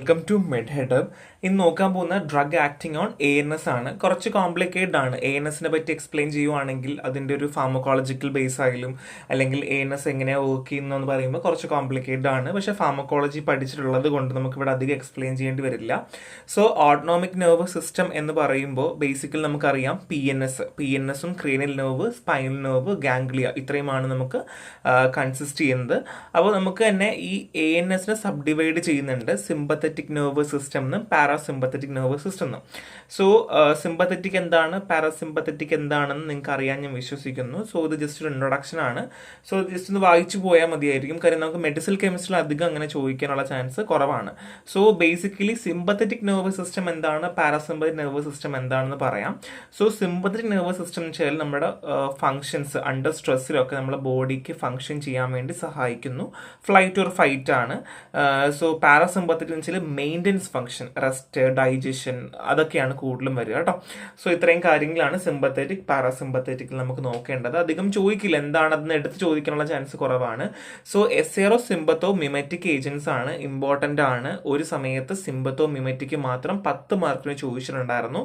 Welcome to മെഡ്ഹെഡർ. ഇന്ന് നോക്കാൻ പോകുന്ന ഡ്രഗ് ആക്ടിങ് ഓൺ ANS ആണ്. കുറച്ച് കോംപ്ലിക്കേറ്റഡ് ആണ്. ANSനെ പറ്റി എക്സ്പ്ലെയിൻ ചെയ്യുവാണെങ്കിൽ അതിൻ്റെ ഒരു ഫാർമക്കോളജിക്കൽ ബേസ് ആയാലും അല്ലെങ്കിൽ ANS എങ്ങനെയാണ് വർക്ക് ചെയ്യുന്നതെന്ന് പറയുമ്പോൾ കുറച്ച് കോംപ്ലിക്കേറ്റഡ് ആണ്. പക്ഷേ ഫാർമക്കോളജി പഠിച്ചിട്ടുള്ളത് കൊണ്ട് നമുക്കിവിടെ അധികം എക്സ്പ്ലെയിൻ ചെയ്യേണ്ടി വരില്ല. സോ ഓട്ടോണോമിക് നെർവസ് സിസ്റ്റം എന്ന് പറയുമ്പോൾ ബേസിക്കലി നമുക്കറിയാം PNSഉം cranial nerve, spinal nerve, ganglia ഇത്രയുമാണ് നമുക്ക് കൺസിസ്റ്റ് ചെയ്യുന്നത്. അപ്പോൾ നമുക്ക് തന്നെ ഈ ANSനെ സബ് ഡിവൈഡ് ചെയ്യുന്നുണ്ട് സിമ്പത്തറ്റിക് നെർവസ് സിസ്റ്റം എന്നും പാരാസിമ്പത്തറ്റിക് നെർവസ് സിസ്റ്റം എന്നും. സോ സിമ്പത്തറ്റിക് എന്താണ്, പാരാസിമ്പത്തറ്റിക് എന്താണെന്ന് നിങ്ങൾക്ക് അറിയാൻ ഞാൻ വിശ്വസിക്കുന്നു. സോ ഇത് ജസ്റ്റ് ഒരു ഇൻട്രൊഡക്ഷൻ ആണ്. സോ ജസ്റ്റ് ഒന്ന് വായിച്ചു പോയാൽ മതിയായിരിക്കും. കാര്യം നമുക്ക് മെഡിസിൻ കെമിസ്ട്രിയിൽ അധികം അങ്ങനെ ചോദിക്കാനുള്ള ചാൻസ് കുറവാണ്. So basically sympathetic nervous system എന്താണ്, പാരാസിമ്പത്തറ്റിക് നെർവസ് സിസ്റ്റം എന്താണെന്ന് പറയാം. സോ സിമ്പത്തറ്റിക് നെർവസ് സിസ്റ്റം എന്ന് വെച്ചാൽ നമ്മുടെ ഫങ്ഷൻസ് അണ്ടർ സ്ട്രെസ്സിലൊക്കെ നമ്മുടെ ബോഡിക്ക് ഫങ്ഷൻ ചെയ്യാൻ വേണ്ടി സഹായിക്കുന്നു. ഫ്ലൈറ്റ് ഓർ ഫൈറ്റ് ആണ്. സോ പാരാസിമ്പത്തറ്റിക് എന്ന് വെച്ചാൽ മെയിൻ്റെനൻസ് ഫംഗ്ഷൻ, റെസ്റ്റ്, ഡൈജഷൻ അതൊക്കെയാണ് കൂടുതലും വരിക കേട്ടോ. സോ ഇത്രയും കാര്യങ്ങളാണ് സിമ്പത്തറ്റിക് പാരാസിമ്പത്തറ്റിക്കിൽ നമുക്ക് നോക്കേണ്ടത്. അധികം ചോദിക്കില്ല, എന്താണെന്ന് എടുത്ത് ചോദിക്കാനുള്ള ചാൻസ് കുറവാണ്. സോ എസ്സേറോ സിമ്പത്തോ മിമറ്റിക് ഏജൻസ് ആണ്, ഇമ്പോർട്ടൻ്റ് ആണ്. ഒരു സമയത്ത് സിമ്പത്തോ മിമറ്റിക് മാത്രം 10 മാർക്കിന് ചോദിച്ചിട്ടുണ്ടായിരുന്നു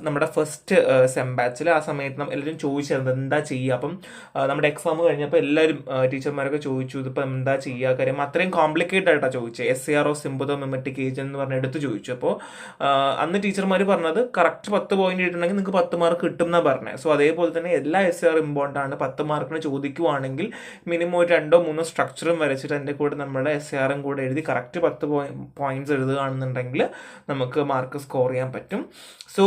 നമ്മുടെ ഫസ്റ്റ് സെം ബാച്ചിൽ. ആ സമയത്ത് എല്ലാവരും ചോദിച്ചിരുന്നത് എന്താ ചെയ്യുക. അപ്പം നമ്മുടെ എക്സാം കഴിഞ്ഞപ്പോൾ എല്ലാവരും ടീച്ചർമാരൊക്കെ ചോദിച്ചു ഇതിപ്പോൾ എന്താ ചെയ്യുക. കാര്യം അത്രയും കോംപ്ലിക്കേറ്റഡ് ആയിട്ടാണ് ചോദിച്ചത്. SARO സിമ്പത്തോ മിമറ്റിക് ഏജന്റ് എന്ന് പറഞ്ഞ് എടുത്ത് ചോദിച്ചു. അപ്പോൾ അന്ന് ടീച്ചർമാർ പറഞ്ഞത് കറക്റ്റ് 10 പോയിന്റ് ഇട്ടുണ്ടെങ്കിൽ നിങ്ങൾക്ക് 10 മാർക്ക് കിട്ടും എന്നാണ് പറഞ്ഞത്. സോ അതേപോലെ തന്നെ എല്ലാ SAR ഇമ്പോർട്ടൻ്റ് ആണ്. 10 മാർക്കിന് ചോദിക്കുവാണെങ്കിൽ മിനിമം ഒരു 2-3 സ്ട്രക്ചറും വരച്ചിട്ട് എൻ്റെ കൂടെ നമ്മുടെ SARും കൂടെ എഴുതി കറക്റ്റ് 10 പോയിന്റ്സ് എഴുതുകയാണെന്നുണ്ടെങ്കിൽ നമുക്ക് മാർക്ക് സ്കോർ ചെയ്യാൻ പറ്റും. So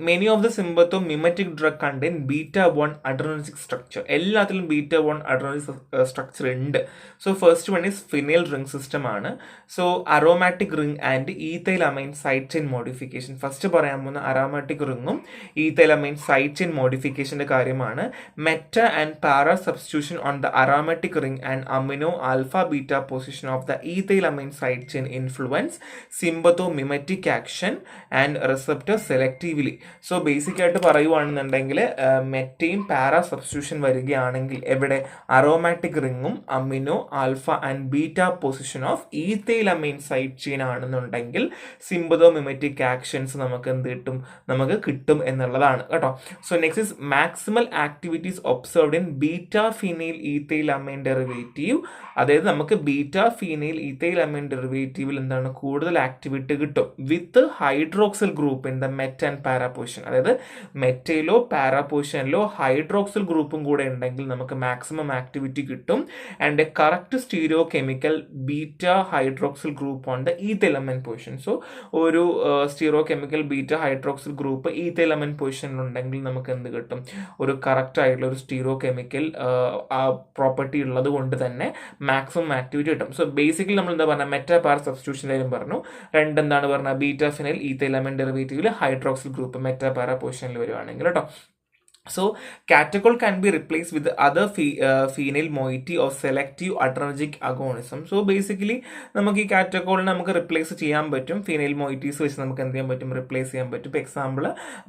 many of the sympathomimetic drug contain β1 adrenergic structure. എല്ലാത്തിലും β1 അഡ്രിനർജിക് സ്ട്രക്ചർ ഉണ്ട്. So first one is phenyl ring system ആണ്. So aromatic ring and ethylamine side chain modification. First പറയാൻ പോകുന്ന aromatic റിംഗും ethylamine side chain മോഡിഫിക്കേഷന്റെ കാര്യമാണ്. Meta and para substitution on the aromatic ring and amino alpha beta position of the ethylamine side chain influence sympathomimetic action and receptor selectively. So basic ആയിട്ട് പറയുവാണെന്നുണ്ടെങ്കിൽ മെറ്റയും para substitution വരികയാണെങ്കിൽ എവിടെ aromatic റിംഗും amino alpha and beta position of ethylamine side chain ആണെന്നുണ്ടെങ്കിൽ sympathomimetic actions നമുക്ക് കിട്ടും എന്നുള്ളതാണ് കേട്ടോ. So next is maximal activities observed in beta phenyl ethylamine derivative. അതായത് നമുക്ക് ബീറ്റ ഫീനൈൽ ഈത്തൈലമൈൻ ഡെറിവേറ്റീവിൽ എന്താണ് കൂടുതൽ ആക്ടിവിറ്റി കിട്ടും with hydroxyl group in the meta and para position. അതായത് മെറ്റയിലോ പാരാ പൊസിഷനിലോ ഹൈഡ്രോക്സിൽ ഗ്രൂപ്പും കൂടെ ഉണ്ടെങ്കിൽ നമുക്ക് മാക്സിമം ആക്ടിവിറ്റി കിട്ടും. And a correct stereo chemical beta hydroxyl group on the ethylamine position. So ഒരു stereo chemical beta hydroxyl group ethylamine പൊസിഷനിൽ ഉണ്ടെങ്കിൽ നമുക്ക് എന്ത് കിട്ടും, ഒരു കറക്റ്റ് ആയിട്ടുള്ള ഒരു സ്റ്റീറോ കെമിക്കൽ പ്രോപ്പർട്ടി ഉള്ളത് കൊണ്ട് തന്നെ മാക്സിമം ആക്ടിവിറ്റി കിട്ടും. സോ ബേസിക്കലി നമ്മൾ എന്താ പറഞ്ഞാൽ മെറ്റ പാർ സബ്സ്റ്റിറ്റ്യൂഷനിലും പറഞ്ഞു. എന്താണ് പറഞ്ഞാൽ ബീറ്റ ഫിനൈൽ ഈത്തൈലമൈൻ ഡെറിവേറ്റീവിൽ ഹൈഡ്രോക്സിൽ ഗ്രൂപ്പ് മെറ്റ പാര പൊസിഷനിൽ വരുവാണെങ്കിൽ കേട്ടോ. So catechol can be replaced with other phenyl moiety of selective adrenergic agonism. So basically നമുക്ക് ഈ കാറ്റക്കോളിനെ നമുക്ക് റിപ്ലേസ് ചെയ്യാൻ പറ്റും. ഫീനൈൽ മൊയിറ്റീസ് വെച്ച് നമുക്ക് എന്ത് ചെയ്യാൻ പറ്റും, റിപ്ലേസ് ചെയ്യാൻ പറ്റും. ഇപ്പോൾ എക്സാമ്പിൾ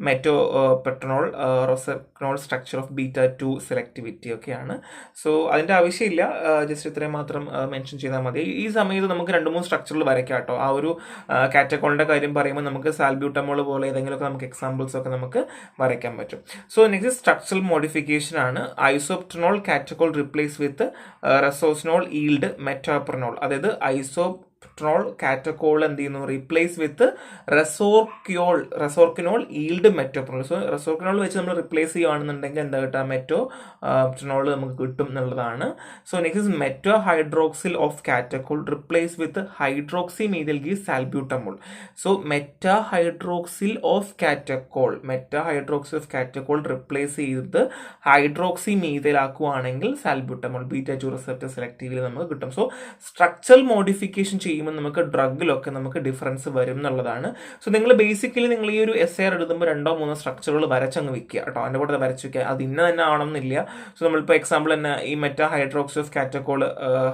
മെറ്റോ പെട്രോൾ റൊസക്നോൾ സ്ട്രക്ചർ ഓഫ് β2 സെലക്ടിവിറ്റി ഒക്കെയാണ്. സോ അതിൻ്റെ ആവശ്യമില്ല, ജസ്റ്റ് ഇത്രയും മാത്രം മെൻഷൻ ചെയ്താൽ മതി. ഈ സമയത്ത് നമുക്ക് 2-3 സ്ട്രക്ചറിൽ വരയ്ക്കാം കേട്ടോ. ആ ഒരു കാറ്റക്കോളിൻ്റെ കാര്യം പറയുമ്പോൾ നമുക്ക് സാൽബ്യൂട്ടമോൾ പോലെ ഏതെങ്കിലുമൊക്കെ നമുക്ക് എക്സാമ്പിൾസ് ഒക്കെ നമുക്ക് വരയ്ക്കാൻ പറ്റും. സോ നെക്സ്റ്റ് സ്ട്രക്ചറൽ മോഡിഫിക്കേഷൻ ആണ്. ഐസോപ്റ്റനോൾ കാറ്റക്കോൾ റീപ്ലേസ് വിത്ത് റെസോസ്നോൾ ഈൽഡ് മെറ്റാപ്രനോൾ. അതായത് ഐസോപ്റ്റനോൾ കാറ്റക്കോൾ എന്ത് ചെയ്യുന്നു, റീപ്ലേസ് വിത്ത് റെസോർക്കിനോൾ ഈൽഡ് മെറ്റോപ്രനോൾ. സോ റെസോർക്കിനോൾ വെച്ച് നമ്മൾ റിപ്ലേസ് ചെയ്യുകയാണെന്നുണ്ടെങ്കിൽ എന്താ കിട്ടുക, മെറ്റോപ്രനോൾ നമുക്ക് കിട്ടും എന്നുള്ളതാണ്. So next meta hydroxyl of catechol replace with hydroxy methyl gives salbutamol. So meta hydroxyl of catechol replace ചെയ്ത് ഹൈഡ്രോക്സി മീഥൈൽ ആക്കുവാണെങ്കിൽ സാൽബ്യൂട്ടമോൾ β2 റിസപ്റ്റർ സെലക്റ്റീവിൽ നമുക്ക് കിട്ടും. സോ സ്ട്രക്ചറൽ മോഡിഫിക്കേഷൻ ചെയ്യുമ്പോൾ നമുക്ക് ഡ്രഗിലൊക്കെ നമുക്ക് ഡിഫറൻസ് വരും എന്നുള്ളതാണ്. സോ നിങ്ങൾ ബേസിക്കലി നിങ്ങൾ ഈ ഒരു SAR എഴുതുമ്പോൾ 2-3 സ്ട്രക്ചറുകൾ വരച്ചങ്ങ് വെക്കുക കേട്ടോ. അതിൻ്റെ കൂടെ വരച്ച് വെക്കുക. അത് ഇന്ന തന്നെ ആവണമെന്നില്ല. സോ നമ്മളിപ്പോൾ എക്സാമ്പിൾ തന്നെ ഈ meta hydroxy of catechol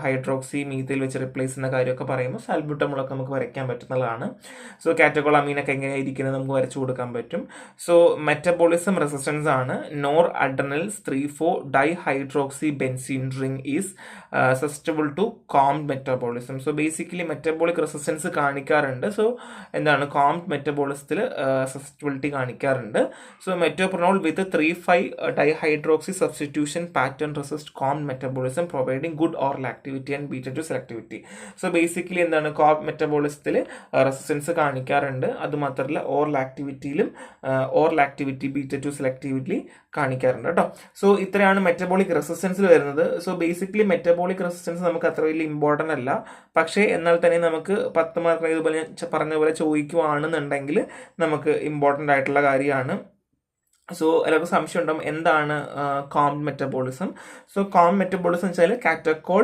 hydroxy methyl വെച്ച് റിപ്ലേസ് ചെയ്യുന്ന കാര്യമൊക്കെ പറയുമ്പോൾ സാൽബ്യൂട്ടമോളൊക്കെ നമുക്ക് വരയ്ക്കാൻ പറ്റുന്നതാണ്. സോ കാറ്റക്കോൾ അമീനൊക്കെ എങ്ങനെയാണ് ഇരിക്കുന്നത് നമുക്ക് വരച്ചു കൊടുക്കാൻ പറ്റും. സോ മെറ്റബോളിസം റെസിസ്റ്റൻസ് ആണ്. Noradrenaline 3,4 dihydroxy benzene ring is susceptible to COMT metabolism. So basically metabolic resistance കാണിക്കാറുണ്ട്. സോ എന്താണ് കോംപ്റ്റ് മെറ്റബോളിസത്തിൽ സസെപ്റ്റിബിലിറ്റി കാണിക്കാറുണ്ട്. So metaproterenol with 3,5 dihydroxy substitution pattern resist COMT metabolism providing good oral activity and beta two selectivity. So basically എന്താണ് COMT മെറ്റബോളിസത്തിൽ resistance കാണിക്കാറുണ്ട്. അതുമാത്രമല്ല oral activity beta two selectivity കാണിക്കാറുണ്ട് കേട്ടോ. സോ ഇത്രയാണ് മെറ്റബോളിക് റെസിസ്റ്റൻസിൽ വരുന്നത്. സോ ബേസിക്കലി മെറ്റബോളിക് റെസിസ്റ്റൻസ് നമുക്ക് അത്ര വലിയ ഇമ്പോർട്ടൻ്റ് അല്ല. പക്ഷേ എന്നാൽ തന്നെ നമുക്ക് 10 മാർക്ക് ഇതുപോലെ പറഞ്ഞ പോലെ ചോദിക്കുവാണെന്നുണ്ടെങ്കിൽ നമുക്ക് ഇമ്പോർട്ടൻ്റ് ആയിട്ടുള്ള കാര്യമാണ്. സോ എല്ലാവർക്കും സംശയം ഉണ്ടാവും എന്താണ് കോംപ്റ്റ് മെറ്റബോളിസം. സോ കോംപ്റ്റ് മെറ്റബോളിസം വെച്ചാൽ കാറ്റക്കോൾ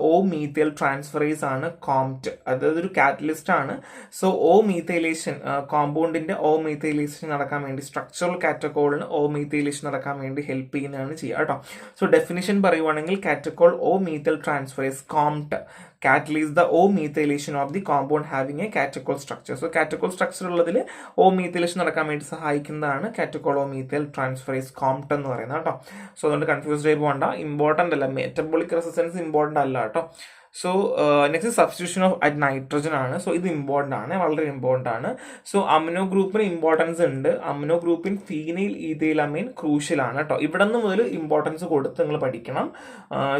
ഓ മീഥൈൽ ട്രാൻസ്ഫറേസ് ആണ് കോംപ്റ്റ്. അതൊരു കാറ്റലിസ്റ്റ് ആണ്. സോ ഓ മീഥൈലേഷൻ കോമ്പൗണ്ടിന്റെ ഓ മീഥൈലേഷൻ നടക്കാൻ വേണ്ടി സ്ട്രക്ചറൽ കാറ്റക്കോളിന് ഓ മീഥൈലേഷൻ നടക്കാൻ വേണ്ടി ഹെൽപ്പ് ചെയ്യുന്നതാണ് ചെയ്യുക കേട്ടോ. സോ ഡെഫിനിഷൻ പറയുവാണെങ്കിൽ catechol O methyl transferase COMT catalyze the O-methylation of the compound having a catechol structure. So catechol structure ഉള്ളതിൽ O-methylation നടക്കാൻ വേണ്ടി സഹായിക്കുന്നതാണ് catechol O-methyl transferase COMT എന്ന് പറയുന്നത് കേട്ടോ. സോ അതുകൊണ്ട് കൺഫ്യൂസ്ഡ് ആയി പോകണ്ട. ഇമ്പോർട്ടൻ്റ് അല്ല, മെറ്റബോളിക് റെസിസ്റ്റൻസ് ഇമ്പോർട്ടൻ്റ് അല്ല കേട്ടോ. So next substitution of nitrogen ആണ്. സോ ഇത് ഇമ്പോർട്ടൻ്റ് ആണ്, വളരെ ഇമ്പോർട്ടൻ്റ് ആണ്. സോ അമിനോ ഗ്രൂപ്പിന് ഇമ്പോർട്ടൻസ് ഉണ്ട്. അമിനോ ഗ്രൂപ്പിൻ ഫീനൈൽ ഈഥൈലമൈൻ ക്രൂഷ്യൽ ആണ് കേട്ടോ. ഇവിടെ നിന്ന് മുതൽ ഇമ്പോർട്ടൻസ് കൊടുത്ത് നിങ്ങൾ പഠിക്കണം.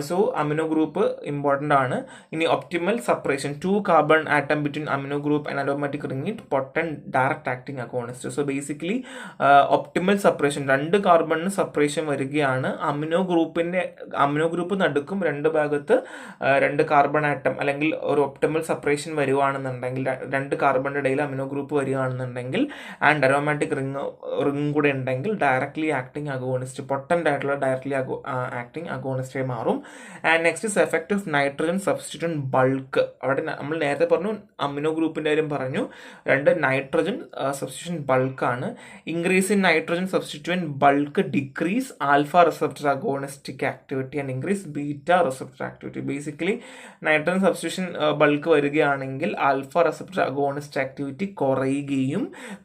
സോ അമിനോ ഗ്രൂപ്പ് ഇമ്പോർട്ടൻ്റ് ആണ്. ഇനി optimal separation 2 carbon atom between amino group and aromatic ring it potent direct acting agonist. So basically optimal separation 2 കാർബണിന് സെപ്പറേഷൻ വരികയാണ്. അമിനോ ഗ്രൂപ്പ് നടുക്കും 2 ഭാഗത്ത് 2 കാർബൺ ആറ്റം അല്ലെങ്കിൽ ഒരു ഒപ്റ്റിമൽ സെപ്പറേഷൻ വരുവാണെന്നുണ്ടെങ്കിൽ 2 കാർബണിന്റെ ഇടയിൽ അമിനോ ഗ്രൂപ്പ് വരികയാണെന്നുണ്ടെങ്കിൽ ആൻഡ് അരോമാറ്റിക് റിംഗ് കൂടെ ഉണ്ടെങ്കിൽ ഡയറക്ട്ലി ആക്ടിങ് അഗോണിസ്റ്റ്, പൊട്ടൻ്റ് ആയിട്ടുള്ള ഡയറക്ട്ലി ആക്ടിങ് അഗോണിസ്റ്റായി മാറും. And next is effect of nitrogen substitution bulk. അവിടെ നമ്മൾ നേരത്തെ പറഞ്ഞു അമിനോ ഗ്രൂപ്പിന്റെ കാര്യം പറഞ്ഞു, 2 നൈട്രജൻ സബ്സ്റ്റിറ്റ്യൂഷൻ ബൾക്കാണ്. Increase in nitrogen substitution bulk decrease alpha receptor agonistic activity and increase beta receptor activity. Basically nitrogen substitution bulk വരികയാണെങ്കിൽ ആൽഫ റിസപ്റ്റർ അഗോണിസ്റ്റ് ആക്ടിവിറ്റി കുറയുകയും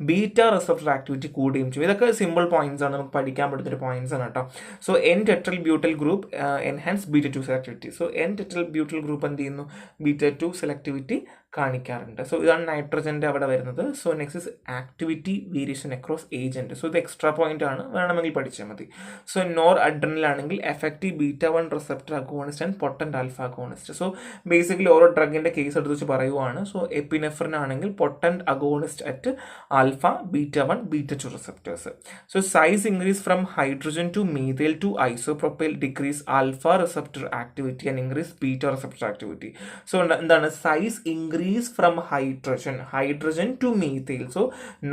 ബീറ്റ റിസപ്റ്റർ ആക്ടിവിറ്റി കൂടുകയും ചെയ്യും. ഇതൊക്കെ സിമ്പിൾ പോയിന്റ്സ് ആണ്, നമുക്ക് പഠിക്കാൻ പറ്റുന്നൊരു പോയിന്റ്സ് ആണ് കേട്ടോ. So N tertiary butyl group enhance beta two selectivity. So N tertiary butyl group എന്ത് ചെയ്യുന്നു, ബീറ്റ ടു സെലക്ടിവിറ്റി കാണിക്കാറുണ്ട്. സോ ഇതാണ് നൈട്രജൻ്റെ അവിടെ വരുന്നത്. So next is activity variation across agent. So ഇത് എക്സ്ട്രാ പോയിന്റ് ആണ്, വേണമെങ്കിൽ പഠിച്ചാൽ മതി. സോ നോർ അഡ്രിനലാണെങ്കിൽ effective β1 receptor agonist and potent alpha agonist. So basically ഓരോ ഡ്രഗിന്റെ കേസ് എടുത്ത് വെച്ച് പറയുവാണ്. സോ എപ്പിനെഫ്രിൻ ആണെങ്കിൽ potent agonist at alpha β1 β2 receptors. So size increase from hydrogen to methyl to isopropyl decrease alpha receptor activity and increase beta receptor activity. So എന്താണ് size increase from hydrogen to methyl. So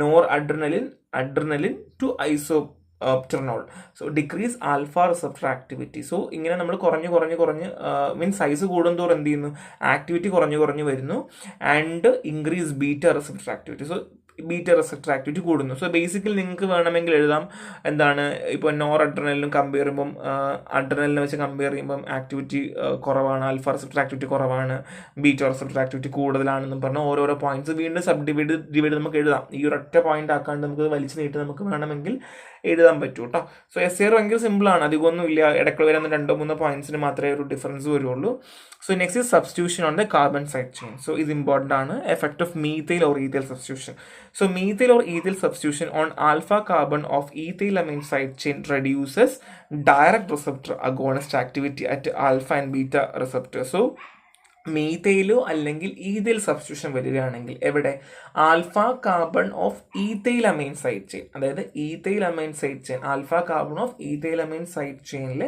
noradrenaline to isoprenol. So decrease alpha receptor activity. So ഇങ്ങനെ നമ്മൾ കുറഞ്ഞ് means size കൂടുന്തോറും എന്ത് ചെയ്യുന്നു, activity കുറഞ്ഞു വരുന്നു and increase beta receptor activity. So beta receptor activity കൂടുന്നു. സോ ബേസിക്കലി നിങ്ങൾക്ക് വേണമെങ്കിൽ എഴുതാം എന്താണ്, ഇപ്പോൾ നോർ അഡ്രിനലിനും കമ്പയർ ചെയ്യുമ്പം അഡ്രിനലിനെ വെച്ച് കമ്പയർ ചെയ്യുമ്പം ആക്ടിവിറ്റി കുറവാണ്, ആൽഫ റിസപ്റ്റർ ആക്ടിവിറ്റി കുറവാണ്, ബീറ്റ റിസപ്റ്റർ ആക്ടിവിറ്റി കൂടുതലാണെന്നും പറഞ്ഞാൽ ഓരോരോ പോയിന്റ്സ് വീണ്ടും സബ് ഡിവൈഡ് നമുക്ക് എഴുതാം. ഈ ഒരൊറ്റ പോയിന്റ് ആക്കാണ്ട് നമുക്ക് വലിച്ചു നീട്ടി നമുക്ക് വേണമെങ്കിൽ എഴുതാൻ പറ്റും കേട്ടോ. സോ എസ് എ ഭയങ്കര സിമ്പിളാണ്, അധികമൊന്നും ഇല്ല. ഇടയ്ക്ക് വരുന്ന 2-3 പോയിന്റ്സിന് മാത്രമേ ഒരു ഡിഫറൻസ് വരുള്ളൂ. So next is substitution on the carbon side chain. So ഇത് ഇമ്പോർട്ടൻ്റ് ആണ്. Effect of methyl or ethyl substitution. So methyl or ethyl substitution on alpha carbon of ethylamine side chain reduces direct receptor agonist activity at alpha and beta receptor. So മീഥൈലോ അല്ലെങ്കിൽ ethyl substitution വരികയാണെങ്കിൽ എവിടെ, alpha carbon of ethylamine side chain, അതായത് ethylamine side chain, alpha carbon of ethylamine side ചെയിനിൽ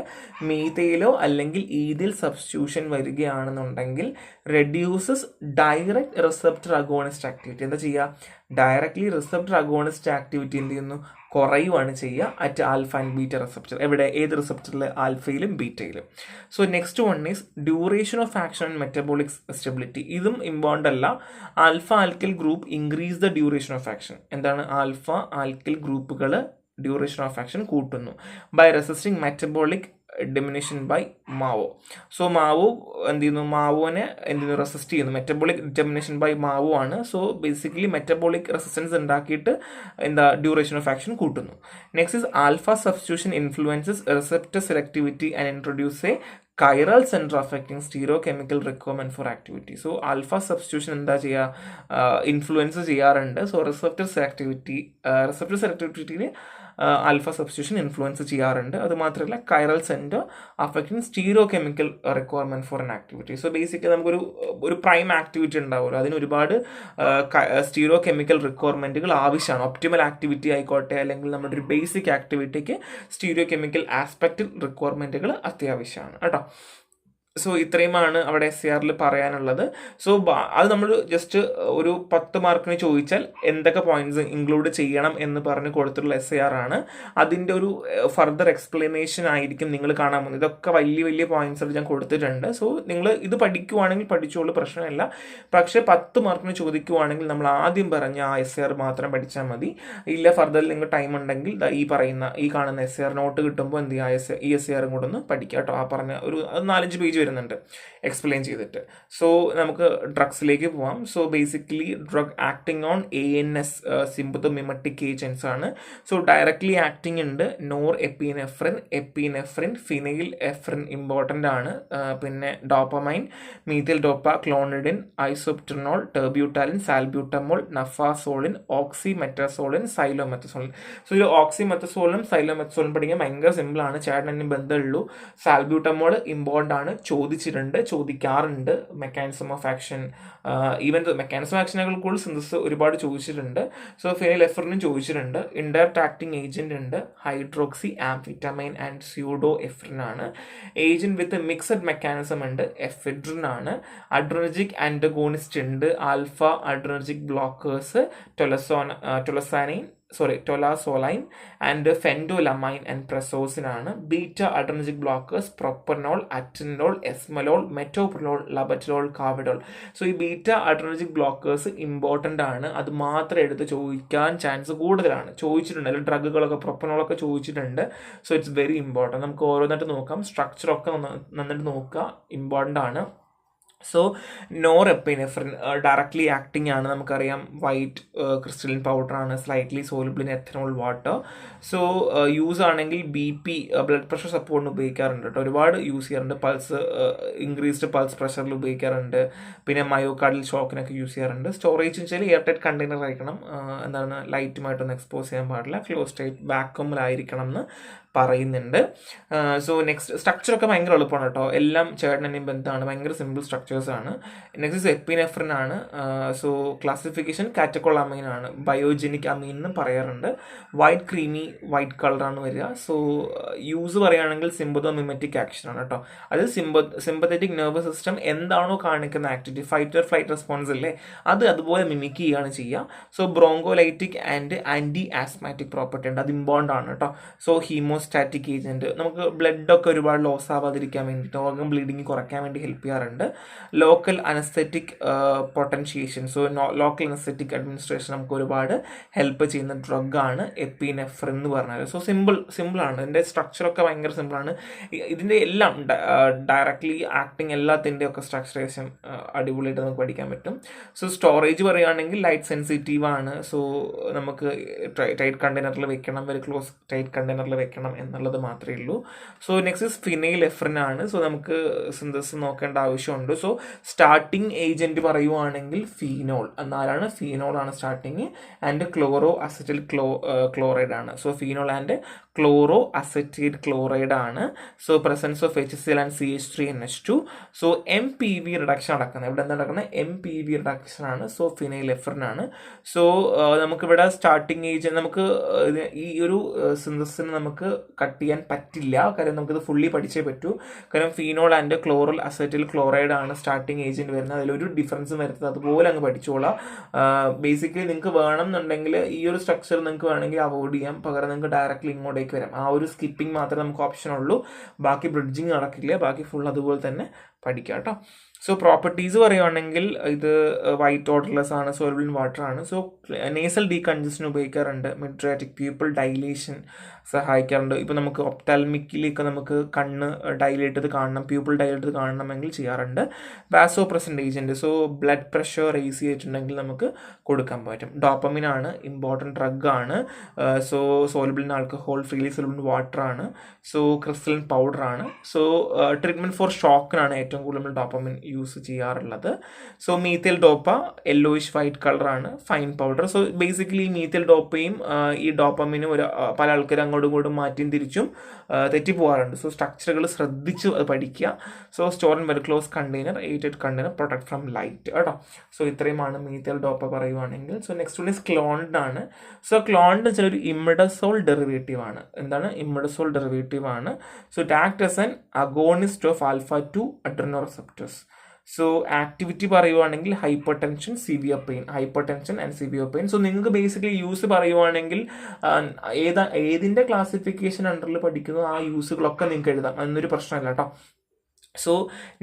മീഥൈലോ അല്ലെങ്കിൽ ethyl substitution വരികയാണെന്നുണ്ടെങ്കിൽ reduces direct receptor agonist activity. എന്താ ചെയ്യുക, ഡയറക്ട്ലി റിസപ്റ്റർ അഗോണിസ്റ്റ് ആക്ടിവിറ്റി എന്ത് ചെയ്യുന്നു, കുറയുവാണ് ചെയ്യുക at alpha and beta receptor. എവിടെ, ഏത് റിസപ്റ്ററിൽ, ആൽഫയിലും ബീറ്റയിലും. So next one is duration of action and metabolic stability. ഇതും ഇമ്പോർട്ടൻ്റ് അല്ല. Alpha alkyl group increase the duration of action. എന്താണ്, ആൽഫ ആൽക്കിൽ ഗ്രൂപ്പുകൾ ഡ്യൂറേഷൻ ഓഫ് ആക്ഷൻ കൂട്ടുന്നു by resisting metabolic deamination by MAO. So MAO എന്ത് ചെയ്യുന്നു, മാവോനെ എന്ത് ചെയ്യുന്നു, റെസിസ്റ്റ് ചെയ്യുന്നു. മെറ്റബോളിക് ഡിറ്റർമിനേഷൻ ബൈ മാവോ ആണ്. സോ ബേസിക്കലി മെറ്റബോളിക് റെസിസ്റ്റൻസ് ഉണ്ടാക്കിയിട്ട് എന്താ ഡ്യൂറേഷൻ ഓഫ് ആക്ഷൻ കൂട്ടുന്നു. Next is alpha substitution influences receptor selectivity and introduce a chiral centre affecting stereo chemical requirement for activity. So alpha substitution എന്താ ചെയ്യുക, influence ചെയ്യാറുണ്ട്. So receptor സെലക്ടിവിറ്റിയിൽ alpha substitution influence ചെയ്യാറുണ്ട്. അത് മാത്രമല്ല chiral centre affecting stereo chemical requirement for an activity. So basically നമുക്കൊരു prime activity ഉണ്ടാവുമല്ലോ, അതിന് ഒരുപാട് സ്റ്റീരിയോ കെമിക്കൽ റിക്വയർമെൻറ്റുകൾ ആവശ്യമാണ്. ഒപ്റ്റിമൽ ആക്ടിവിറ്റി ആയിക്കോട്ടെ അല്ലെങ്കിൽ നമ്മുടെ ഒരു ബേസിക് ആക്ടിവിറ്റിക്ക് സ്റ്റീരിയോ കെമിക്കൽ ആസ്പെക്റ്റിൽ റിക്വയർമെൻറ്റുകൾ അത്യാവശ്യമാണ് കേട്ടോ. സോ ഇത്രയുമാണ് അവിടെ SARൽ പറയാനുള്ളത്. സോ അത് നമ്മൾ ജസ്റ്റ് ഒരു 10 മാർക്കിന് ചോദിച്ചാൽ എന്തൊക്കെ പോയിന്റ്സ് ഇൻക്ലൂഡ് ചെയ്യണം എന്ന് പറഞ്ഞ് കൊടുത്തിട്ടുള്ള SAR ആണ്. അതിൻ്റെ ഒരു ഫർദർ എക്സ്പ്ലനേഷൻ ആയിരിക്കും നിങ്ങൾ കാണാൻ പോകുന്നത്. ഇതൊക്കെ വലിയ വലിയ പോയിന്റ്സ് ഞാൻ കൊടുത്തിട്ടുണ്ട്. സോ നിങ്ങൾ ഇത് പഠിക്കുവാണെങ്കിൽ പഠിച്ചോളൂ, പ്രശ്നമില്ല. പക്ഷേ 10 മാർക്കിന് ചോദിക്കുവാണെങ്കിൽ നമ്മൾ ആദ്യം പറഞ്ഞ ആ SAR മാത്രം പഠിച്ചാൽ മതി. ഇല്ല ഫർദറിൽ നിങ്ങൾ ടൈം ഉണ്ടെങ്കിൽ ഈ കാണുന്ന SAR നോട്ട് കിട്ടുമ്പോൾ എന്ത് ചെയ്യുക, ഈ SAR കൂടെ ഒന്ന് പഠിക്കുക കേട്ടോ. ആ പറഞ്ഞ ഒരു 4-5 പേജ് വരുന്നുണ്ട് എക്സ്പ്ലെയിൻ ചെയ്തിട്ട്. സോ നമുക്ക് ഡ്രഗ്സിലേക്ക് പോവാം. So basically drug acting on ANS sympathomimetic agents ആണ്. സോ ഡയറക്ട്ലി ആക്ടിങ് ഉണ്ട് norepinephrine, phenylephrine important ആണ്. പിന്നെ dopamine, methyldopa, clonidine, isoproterenol, terbutaline, salbutamol, naphazoline, oxymetazoline, xylometazoline. So ഇതിൽ ഓക്സിമെത്തസോളിനും സൈലോമെത്തസോളിനും പഠിക്കാൻ ഭയങ്കര സിമ്പിളാണ്, ചേട്ടനും ബന്ധമുള്ളൂ. സാൽബ്യൂട്ടമോൾ ഇമ്പോർട്ടൻ്റ് ആണ്, ചോദിക്കാറുണ്ട്. Mechanism of action, even mechanism ആക്ഷനുകൾ കൂടുതൽ സിന്തസിസ് ഒരുപാട് ചോദിച്ചിട്ടുണ്ട്. സോ ഫിനൈൽ എഫ്രിനും ചോദിച്ചിട്ടുണ്ട്. ഇൻഡയറക്റ്റ് ആക്ടിങ് ഏജന്റ് ഉണ്ട്, hydroxy amphetamine and pseudoephedrine ആണ്. ഏജന്റ് വിത്ത് മിക്സഡ് മെക്കാനിസം ഉണ്ട്, എഫെഡ്രിൻ ആണ്. അഡ്രിനർജിക് ആന്റഗോണിസ്റ്റ് ഉണ്ട്, alpha adrenergic blockers, tolazoline and phentolamine and prazosin ആണ്. Beta adrenergic blockers propranolol, atenolol, esmolol, metoprolol, labetalol, carvedilol. So ഈ beta adrenergic blockers important ആണ്, അത് മാത്രം എടുത്ത് ചോദിക്കാൻ ചാൻസ് കൂടുതലാണ്. ചോദിച്ചിട്ടുണ്ട്, അല്ലെങ്കിൽ ഡ്രഗുകളൊക്കെ പ്രൊപ്പനോളൊക്കെ ചോദിച്ചിട്ടുണ്ട്. So it's very important. നമുക്ക് ഓരോന്നായിട്ട് നോക്കാം, സ്ട്രക്ചറൊക്കെ നന്നായിട്ട് നോക്കുക, ഇമ്പോർട്ടൻ്റ് ആണ്. സോ നോറെപ്പിനെഫ്രിൻ ഡയറക്ട്ലി ആക്ടിങ് ആണ്, നമുക്കറിയാം വൈറ്റ് ക്രിസ്റ്റലിൻ പൗഡറാണ്, slightly soluble in ethanol water. So use ആണെങ്കിൽ BP ബ്ലഡ് പ്രഷർ സപ്പോർട്ടിന് ഉപയോഗിക്കാറുണ്ട് കേട്ടോ, ഒരുപാട് യൂസ് ചെയ്യാറുണ്ട്. ഇൻക്രീസ്ഡ് പൾസ് പ്രഷറിൽ ഉപയോഗിക്കാറുണ്ട്. പിന്നെ മയോകാർഡിയൽ ഷോക്കിനൊക്കെ യൂസ് ചെയ്യാറുണ്ട്. സ്റ്റോറേജ് വെച്ചാൽ എയർ ടൈറ്റ് കണ്ടെയ്നർ ആയിരിക്കണം, ലൈറ്റുമായിട്ടൊന്നും എക്സ്പോസ് ചെയ്യാൻ പാടില്ല, ക്ലോസ് ടൈറ്റ് വാക്വമിലായിരിക്കണം എന്ന് പറയുന്നുണ്ട്. സോ നെക്സ്റ്റ് സ്ട്രക്ചറൊക്കെ ഭയങ്കര എളുപ്പമാണ് കേട്ടോ, എല്ലാം ചേട്ടനും ബന്ധമാണ്, ഭയങ്കര സിമ്പിൾ സ്ട്രക്ചേഴ്സ് ആണ്. നെക്സ്റ്റ് എപ്പിനെഫ്രിൻ ആണ്. സോ ക്ലാസിഫിക്കേഷൻ കാറ്റക്കോളമൈൻ ആണ്, ബയോജെനിക് അമീൻ എന്ന് പറയാറുണ്ട്. വൈറ്റ് കളറാണ് വരിക. സോ യൂസ് പറയുകയാണെങ്കിൽ സിമ്പത്തോമിമറ്റിക് ആക്ഷൻ ആണ് കേട്ടോ. അത് സിമ്പത്തറ്റിക് നെർവസ് സിസ്റ്റം എന്താണോ കാണിക്കുന്ന activity, fight or flight response ഇല്ലേ, അത് അതുപോലെ മിമിക് ചെയ്യുകയാണ് ചെയ്യുക. So broncholytic and antiasthmatic property ഉണ്ട്, അത് ഇമ്പോർട്ടൻ്റ് ആണ് കേട്ടോ. സോ ഹീമോസ്റ്റാറ്റിക് ഏജന്റ്, നമുക്ക് ബ്ലഡൊക്കെ ഒരുപാട് ലോസ് ആവാതിരിക്കാൻ വേണ്ടിയിട്ട്, ഓർഗൻ ബ്ലീഡിങ് കുറയ്ക്കാൻ വേണ്ടി ഹെൽപ്പ് ചെയ്യാറുണ്ട്. Local anaesthetic potentiation, so local anaesthetic administration നമുക്ക് ഒരുപാട് ഹെൽപ്പ് ചെയ്യുന്ന ഡ്രഗാണ് എപ്പിനെഫ്രിൻ എന്ന് പറഞ്ഞാൽ. സോ സിമ്പിളാണ്, ഇതിൻ്റെ സ്ട്രക്ചറൊക്കെ ഭയങ്കര സിമ്പിളാണ്. ഇതിൻ്റെ എല്ലാം ഡയറക്ട്ലി ആക്ടിങ് എല്ലാത്തിൻ്റെ ഒക്കെ സ്ട്രക്ചറേഷൻ അടിപൊളിയായിട്ട് നമുക്ക് പഠിക്കാൻ പറ്റും. സോ സ്റ്റോറേജ് പറയുകയാണെങ്കിൽ ലൈറ്റ് സെൻസിറ്റീവ് ആണ്. സോ നമുക്ക് ടൈറ്റ് കണ്ടെയ്നറിൽ വെക്കണം, വെരി ക്ലോസ് ടൈറ്റ് കണ്ടെയ്നറിൽ വെക്കണം എന്നുള്ളത് മാത്രമേ ഉള്ളൂ. സോ നെക്സ്റ്റ് ഫിനൈൽ എഫ്രിൻ ആണ്. സോ നമുക്ക് സിന്തസിസ് നോക്കേണ്ട ആവശ്യമുണ്ട്. സോ സ്റ്റാർട്ടിങ് ഏജന്റ് പറയുവാണെങ്കിൽ ഫീനോൾ, എന്നാലാണ് ഫീനോൾ ആണ് starting. And chloroacetyl chloride ആണ്. So phenol and chloroacetyl chloride ആണ്. So presence of HCl and CH3NH2. So MPV reduction നടക്കുന്നത്, ഇവിടെ എന്താ നടക്കുന്നത്, MPV റിഡക്ഷൻ ആണ്. സോ ഫിനൈൽ എഫ്രിൻ ആണ്. സോ നമുക്കിവിടെ സ്റ്റാർട്ടിങ് ഏജന്റ്, നമുക്ക് ഈ ഒരു സിന്തസിന് നമുക്ക് കട്ട് ചെയ്യാൻ പറ്റില്ല, കാര്യം നമുക്കിത് ഫുള്ളി പഠിച്ചേ പറ്റൂ. കാരണം phenol and chloral acetyl chloride ആണ് സ്റ്റാർട്ടിങ് ഏജന്റ് വരുന്നത്, അതിലൊരു ഡിഫറൻസും വരുന്നത്, അതുപോലെ അങ്ങ് പഠിച്ചോളാം. ബേസിക്കലി നിങ്ങൾക്ക് വേണമെന്നുണ്ടെങ്കിൽ ഈ ഒരു സ്ട്രക്ചർ നിങ്ങൾക്ക് വേണമെങ്കിൽ അവോയ്ഡ് ചെയ്യാം, പകരം നിങ്ങൾക്ക് ഡയറക്റ്റ്ലി ഇങ്ങോട്ടേക്ക് വരാം. ആ ഒരു സ്കിപ്പിംഗ് മാത്രമേ നമുക്ക് ഓപ്ഷൻ ഉള്ളൂ, ബാക്കി ബ്രിഡ്ജിങ് നടക്കില്ല, ബാക്കി ഫുൾ അതുപോലെ തന്നെ പഠിക്കുക കേട്ടോ. സോ പ്രോപ്പർട്ടീസ് പറയുകയാണെങ്കിൽ ഇത് വൈറ്റ് ഓർഡർലെസ് ആണ്, സോലബിൾ ഇൻ വാട്ടർ ആണ്. സോ നേസൽ ഡീകൺജഷൻ ഉപയോഗിക്കാറുണ്ട്, മിഡ്രിയാറ്റിക് പ്യൂപ്പിൾ ഡൈലേഷൻ സഹായിക്കാറുണ്ട്. ഇപ്പോൾ നമുക്ക് ഒപ്താൽമിക്കിലേക്ക് നമുക്ക് കണ്ണ് ഡൈലേറ്റ് ചെയ്ത് കാണണം, പ്യൂപ്പിൾ ഡൈലേറ്റ് ചെയ്ത് കാണണമെങ്കിൽ ചെയ്യാറുണ്ട്. Vasopressant agent, so blood pressure raise ചെയ്തിട്ടുണ്ടെങ്കിൽ നമുക്ക് കൊടുക്കാൻ പറ്റും. ഡോപ്പമിൻ ആണ്, ഇമ്പോർട്ടൻറ്റ് ഡ്രഗ് ആണ്. So soluble in alcohol, freely soluble in water ആണ്. സോ ക്രിസ്റ്റലിൻ പൗഡർ ആണ്. സോ ട്രീറ്റ്മെൻറ്റ് ഫോർ ഷോക്കിനാണ് ഏറ്റവും കൂടുതൽ നമ്മൾ ഡോപ്പമിൻ യൂസ് ചെയ്യാറുള്ളത്. So methyldopa yellowish white കളറാണ്, ഫൈൻ പൗഡർ. സോ ബേസിക്കലി മീഥൈൽ ഡോപ്പയും ഈ ഡോപ്പമിനും പല ആൾക്കാരും അങ്ങോട്ടും ഇങ്ങോട്ടും മാറ്റിയും തിരിച്ചും തെറ്റിപ്പോകാറുണ്ട്. സോ സ്ട്രക്ചറുകൾ ശ്രദ്ധിച്ച് അത് പഠിക്കുക. So store in well close container, airtight container, protect from light കേട്ടോ. സോ ഇത്രയുമാണ് മീഥൈൽ ഡോപ്പ പറയുവാണെങ്കിൽ. സോ നെക്സ്റ്റ് വൺ ഈസ് ക്ലോൺഡ് ആണ്. സോ ക്ലോൺഡ് എന്ന് വെച്ചാൽ ഒരു ഇമിഡസോൾ ഡെറിവേറ്റീവ് ആണ്. എന്താണ് ഇമിഡസോൾ ഡെറിവേറ്റീവ് ആണ്. So it act as an agonist of alpha two adrenoreceptors. So activity പറയുവാണെങ്കിൽ hypertension, severe pain, hypertension and severe pain. So നിങ്ങൾക്ക് ബേസിക്കലി യൂസ് പറയുവാണെങ്കിൽ ഏതിൻ്റെ ക്ലാസിഫിക്കേഷൻ അണ്ടറിൽ പഠിക്കുന്നു ആ യൂസുകളൊക്കെ നിങ്ങൾക്ക് എഴുതാം, എന്നൊരു പ്രശ്നമില്ല കേട്ടോ. സോ